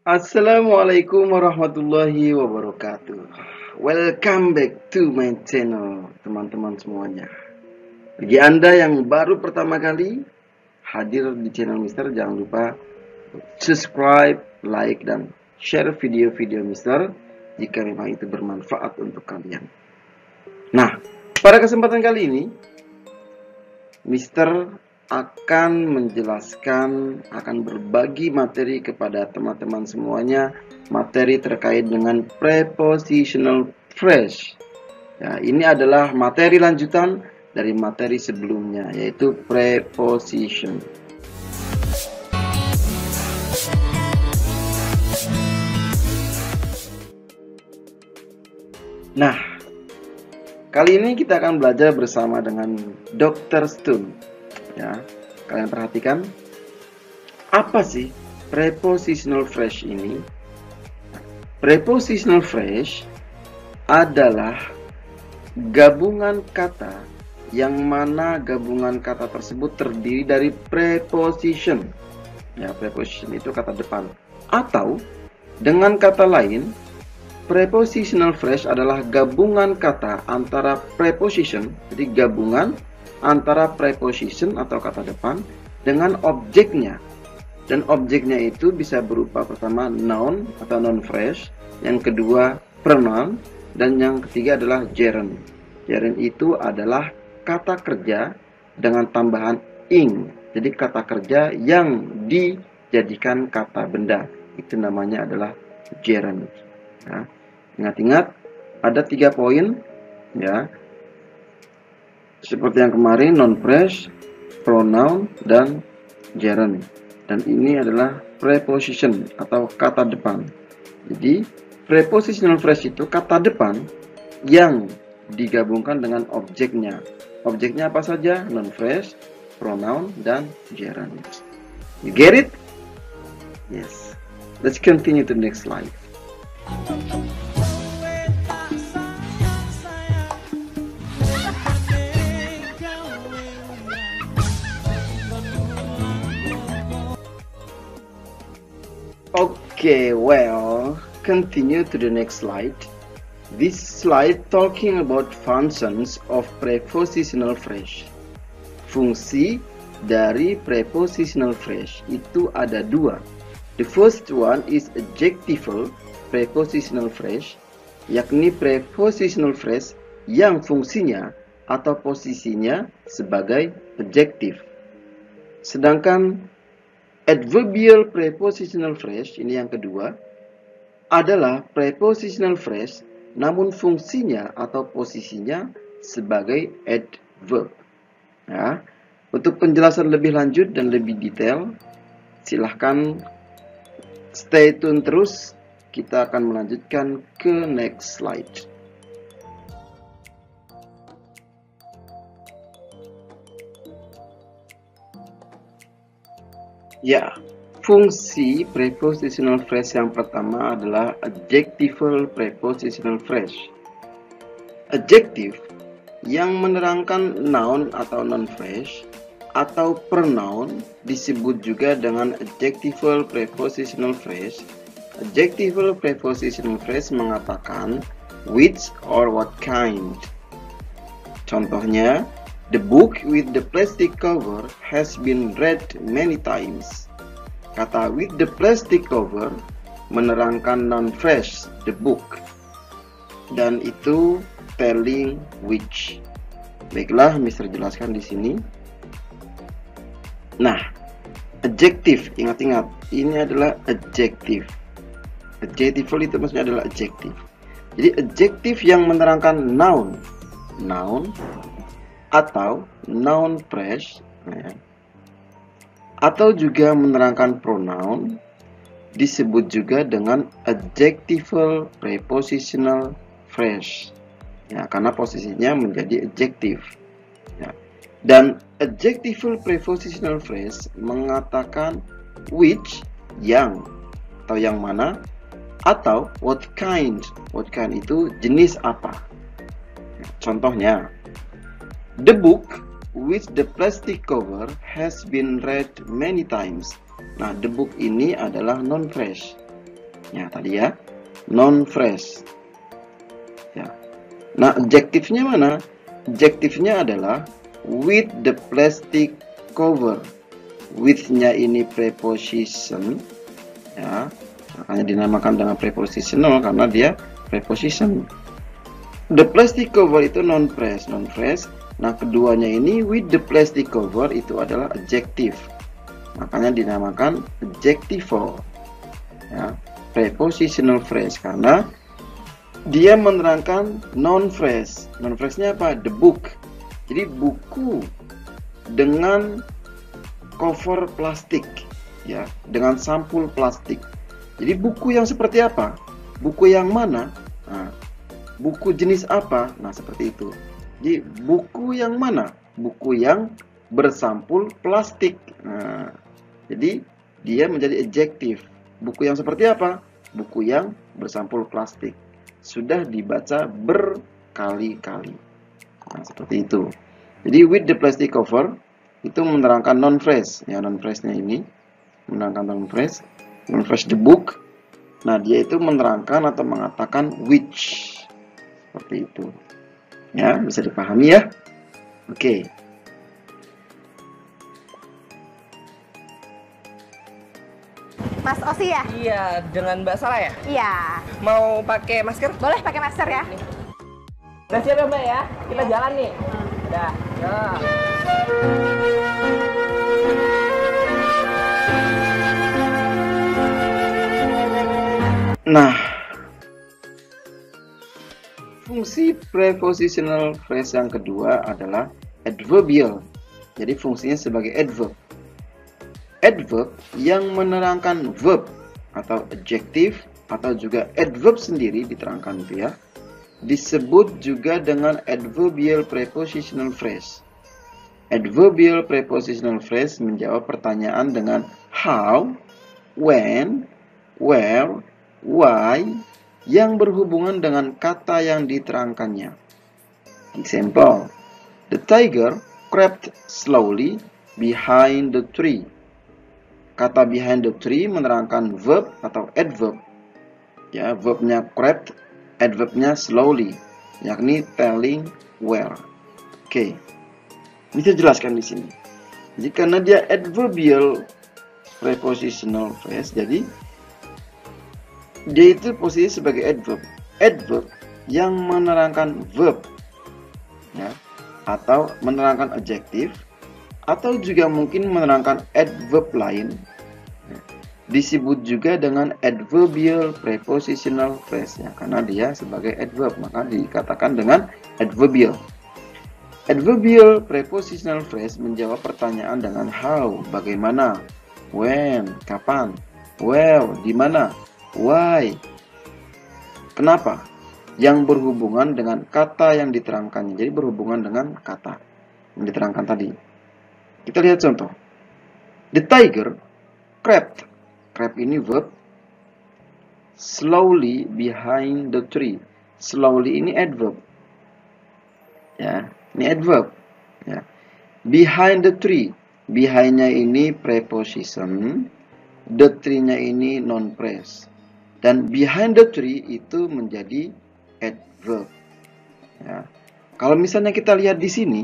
Assalamualaikum warahmatullahi wabarakatuh. Welcome back to my channel, teman-teman semuanya. Bagi Anda yang baru pertama kali hadir di channel Mister, jangan lupa subscribe, like, dan share video-video Mister jika memang itu bermanfaat untuk kalian. Nah, pada kesempatan kali ini Mister akan menjelaskan, akan berbagi materi kepada teman-teman semuanya, materi terkait dengan prepositional phrase. Ya, ini adalah materi lanjutan dari materi sebelumnya, yaitu preposition. Nah, kali ini kita akan belajar bersama dengan Dr. Stone. Ya, kalian perhatikan, apa sih prepositional phrase ini? Prepositional phrase adalah gabungan kata yang mana gabungan kata tersebut terdiri dari preposition. Ya, preposition itu kata depan. Atau dengan kata lain, prepositional phrase adalah gabungan kata antara preposition, jadi gabungan antara preposition atau kata depan dengan objeknya. Dan objeknya itu bisa berupa pertama noun atau noun phrase, yang kedua pronoun, dan yang ketiga adalah gerund. Gerund itu adalah kata kerja dengan tambahan ing. Jadi kata kerja yang dijadikan kata benda. Itu namanya adalah gerund. Nah, ingat-ingat ada 3 poin ya. Seperti yang kemarin, noun phrase, pronoun, dan gerund. Dan ini adalah preposition atau kata depan. Jadi, prepositional phrase itu kata depan yang digabungkan dengan objeknya. Objeknya apa saja? Noun phrase, pronoun, dan gerund. You get it? Yes. Let's continue to the next slide. Okay, well, continue to the next slide. This slide talking about functions of prepositional phrase. Fungsi dari prepositional phrase itu ada 2. The first one is adjectival prepositional phrase, yakni prepositional phrase yang fungsinya atau posisinya sebagai adjective. Sedangkan adverbial prepositional phrase, ini yang kedua, adalah prepositional phrase namun fungsinya atau posisinya sebagai adverb. Ya, untuk penjelasan lebih lanjut dan lebih detail, silahkan stay tune terus. Kita akan melanjutkan ke next slide. Ya, fungsi prepositional phrase yang pertama adalah adjectival prepositional phrase. Adjective yang menerangkan noun atau noun phrase atau pronoun disebut juga dengan adjectival prepositional phrase. Adjectival prepositional phrase mengatakan which or what kind. Contohnya, the book with the plastic cover has been read many times. Kata with the plastic cover menerangkan noun phrase the book, dan itu telling which. Baiklah, Mister jelaskan di sini. Nah, adjective, ingat-ingat, ini adalah adjective. Adjectival itu maksudnya adalah adjective. Jadi adjective yang menerangkan noun atau noun phrase, ya, atau juga menerangkan pronoun disebut juga dengan adjectival prepositional phrase. Ya, karena posisinya menjadi adjective. Ya. Dan adjectival prepositional phrase mengatakan which, yang atau yang mana, atau what kind. What kind itu jenis apa. Ya, contohnya, the book with the plastic cover has been read many times. Nah, the book ini adalah noun phrase. Ya, tadi ya. Non-fresh. Ya. Nah, adjektifnya mana? Adjektifnya adalah with the plastic cover. With-nya ini preposition. Ya. Makanya dinamakan dengan prepositional karena dia preposition. The plastic cover itu non-fresh. Nah, keduanya ini with the plastic cover itu adalah adjective. Makanya dinamakan adjectival. Ya, prepositional phrase karena dia menerangkan non-fresh. Non-freshnya apa? The book. Jadi buku dengan cover plastik, ya, dengan sampul plastik. Jadi buku yang seperti apa? Buku yang mana? Nah, buku jenis apa? Nah, seperti itu. Jadi buku yang mana? Buku yang bersampul plastik. Nah, jadi dia menjadi adjektif. Buku yang seperti apa? Buku yang bersampul plastik. Sudah dibaca berkali-kali. Nah, seperti itu. Jadi with the plastic cover itu menerangkan non-fresh. Ya, non-freshnya ini menerangkan non-fresh. Non-fresh the book. Nah, dia itu menerangkan atau mengatakan which. Seperti itu. Ya, bisa dipahami ya? Oke. Mas Osi ya? Iya, dengan Mbak Sarah ya? Iya. Mau pakai masker? Boleh pakai masker ya? Udah siap ya Mbak ya? Kita jalan nih. Udah. Ya. Nah, fungsi prepositional phrase yang kedua adalah adverbial. Jadi fungsinya sebagai adverb. Adverb yang menerangkan verb atau adjective atau juga adverb sendiri diterangkan itu ya. Disebut juga dengan adverbial prepositional phrase. Adverbial prepositional phrase menjawab pertanyaan dengan how, when, where, why yang berhubungan dengan kata yang diterangkannya. Example, the tiger crept slowly behind the tree. Kata behind the tree menerangkan verb atau adverb. Ya, verbnya crept, adverbnya slowly, yakni telling where. Oke. Bisa jelaskan di sini. Jadi karena dia adverbial prepositional phrase, jadi dia itu posisi sebagai adverb. Adverb yang menerangkan verb, ya, atau menerangkan adjective, atau juga mungkin menerangkan adverb lain, disebut juga dengan adverbial prepositional phrase ya, karena dia sebagai adverb maka dikatakan dengan adverbial. Adverbial prepositional phrase menjawab pertanyaan dengan how, bagaimana, when, kapan, where, di mana, why, kenapa, yang berhubungan dengan kata yang diterangkannya. Jadi berhubungan dengan kata yang diterangkan tadi. Kita lihat contoh. The tiger crept. Crept ini verb. Slowly behind the tree. Slowly ini adverb. Ya, ini adverb. Ya. Behind the tree. Behind-nya ini preposition. The tree-nya ini non-phrase. Dan behind the tree itu menjadi adverb. Ya. Kalau misalnya kita lihat di sini,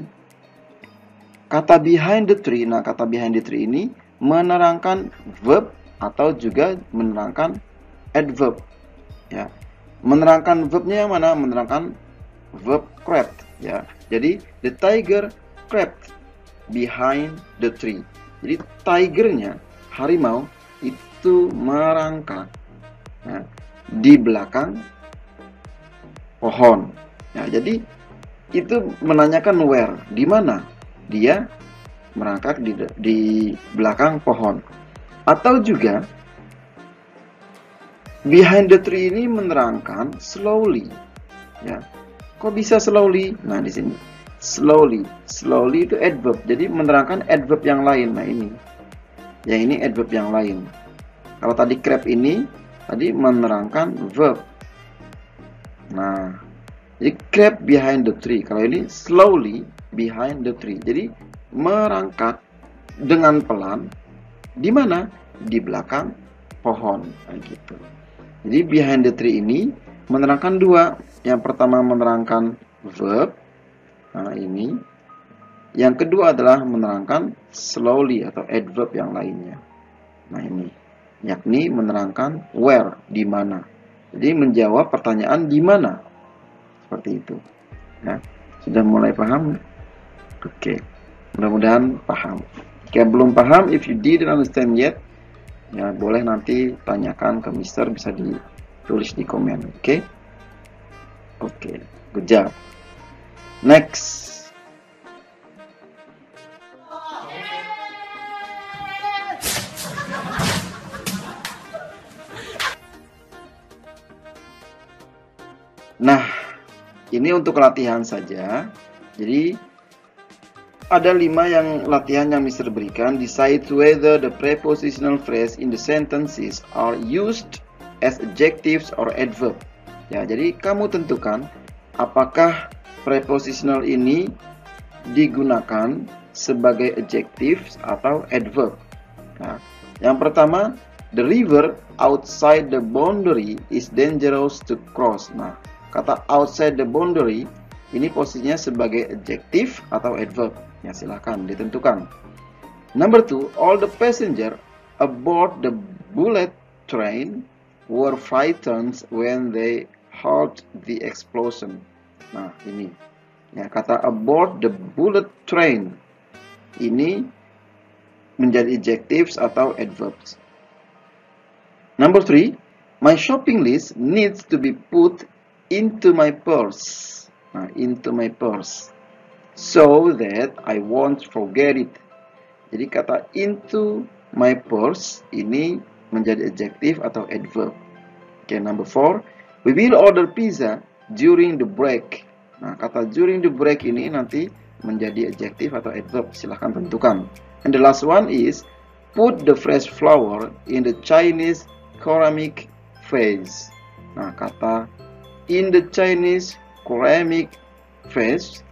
kata behind the tree, nah kata behind the tree ini menerangkan verb atau juga menerangkan adverb. Ya, menerangkan verbnya yang mana? Menerangkan verb crept. Ya, jadi the tiger crept behind the tree. Jadi tigernya, harimau itu merangkak, ya, di belakang pohon. Ya, jadi itu menanyakan where, di mana dia merangkak di belakang pohon. Atau juga behind the tree ini menerangkan slowly. Ya. Kok bisa slowly? Nah, di sini. Slowly. Slowly itu adverb. Jadi menerangkan adverb yang lain. Nah, ini. Ya, ini adverb yang lain. Kalau tadi crept ini tadi menerangkan verb. Nah, jadi crept behind the tree. Kalau ini slowly behind the tree. Jadi merangkak dengan pelan di mana? Di belakang pohon. Nah, gitu. Jadi behind the tree ini menerangkan dua. Yang pertama menerangkan verb. Nah, ini. Yang kedua adalah menerangkan slowly atau adverb yang lainnya. Nah, ini. Yakni menerangkan where, di mana. Jadi menjawab pertanyaan di mana. Seperti itu. Ya. Sudah mulai paham? Oke. Mudah-mudahan paham. Jika belum paham, if you didn't understand yet, ya boleh nanti tanyakan ke Mister, bisa ditulis di komen. Oke? Oke. Good job. Next. Nah, ini untuk latihan saja. Jadi ada 5 yang latihan yang Mister berikan. Decide whether the prepositional phrase in the sentences are used as adjectives or adverb. Ya, jadi kamu tentukan apakah prepositional ini digunakan sebagai adjectives atau adverb. Nah, yang pertama, the river outside the boundary is dangerous to cross. Nah, kata outside the boundary ini posisinya sebagai adjective atau adverb. Ya, silahkan ditentukan. Number 2, all the passenger aboard the bullet train were frightened when they heard the explosion. Nah, ini. Ya, kata aboard the bullet train ini menjadi adjectives atau adverbs. Number 3, my shopping list needs to be put into my purse. Nah, into my purse. So that I won't forget it. Jadi kata into my purse ini menjadi adjective atau adverb. Oke, number 4, we will order pizza during the break. Nah, kata during the break ini nanti menjadi adjective atau adverb. Silahkan tentukan. And the last one is put the fresh flower in the Chinese ceramic vase. Nah, kata in the Chinese ceramic vase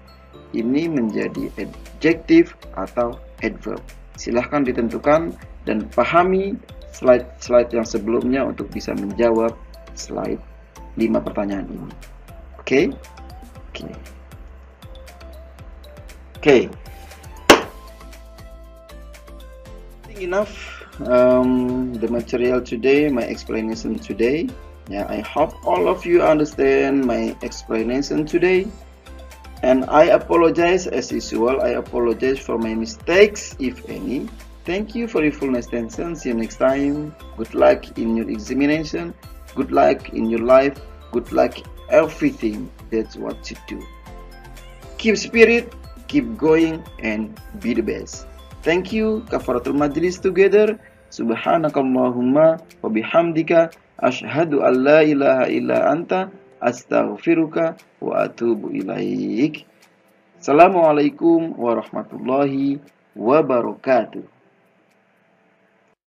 ini menjadi adjective atau adverb. Silahkan ditentukan dan pahami slide-slide yang sebelumnya untuk bisa menjawab slide 5 pertanyaan ini. Oke? Oke. Oke. I think enough the material today, my explanation today. Yeah, I hope all of you understand my explanation today. And I apologize as usual. I apologize for my mistakes, if any. Thank you for your full attention. See you next time. Good luck in your examination. Good luck in your life. Good luck everything. That's what you do. Keep spirit, keep going, and be the best. Thank you. Kafaratul majlis together. Subhanakallahumma wa bihamdika asyhadu an la ilaha illa anta astaghfiruka wa atubu ilaik. Assalamualaikum warahmatullahi wabarakatuh.